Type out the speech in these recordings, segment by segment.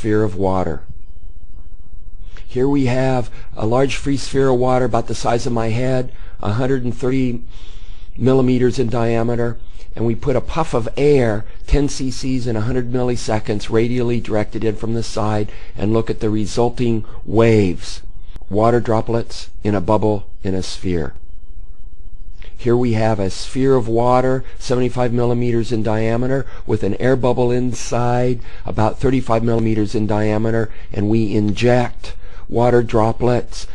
sphere of water. Here we have a large free sphere of water about the size of my head, 130 millimeters in diameter, and we put a puff of air, 10 cc's in 100 milliseconds, radially directed in from the side, and look at the resulting waves, water droplets in a bubble in a sphere. Here we have a sphere of water, 75 millimeters in diameter, with an air bubble inside, about 35 millimeters in diameter, and we inject water droplets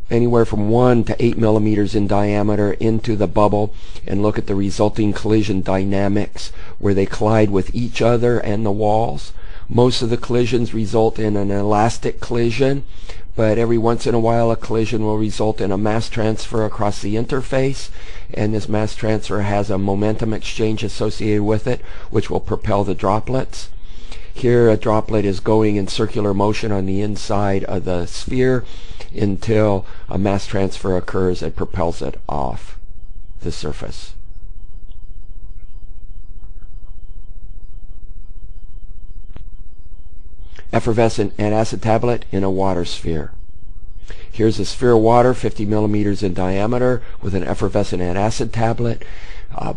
anywhere from 1 to 8 millimeters in diameter into the bubble and look at the resulting collision dynamics where they collide with each other and the walls. Most of the collisions result in an elastic collision, but every once in a while a collision will result in a mass transfer across the interface, and this mass transfer has a momentum exchange associated with it which will propel the droplets. Here a droplet is going in circular motion on the inside of the sphere until a mass transfer occurs and propels it off the surface. Effervescent antacid tablet in a water sphere. Here's a sphere of water 50 millimeters in diameter with an effervescent antacid tablet.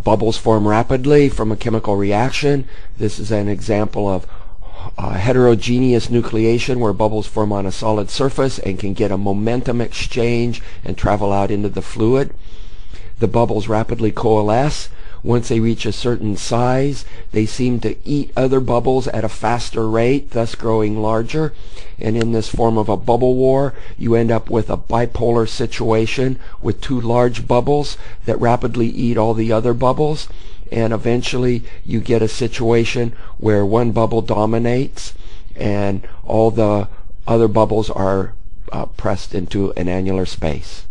Bubbles form rapidly from a chemical reaction. This is an example of heterogeneous nucleation where bubbles form on a solid surface and can get a momentum exchange and travel out into the fluid. The bubbles rapidly coalesce. Once they reach a certain size, they seem to eat other bubbles at a faster rate, thus growing larger. And in this form of a bubble war, you end up with a bipolar situation with two large bubbles that rapidly eat all the other bubbles. And eventually you get a situation where one bubble dominates and all the other bubbles are pressed into an annular space.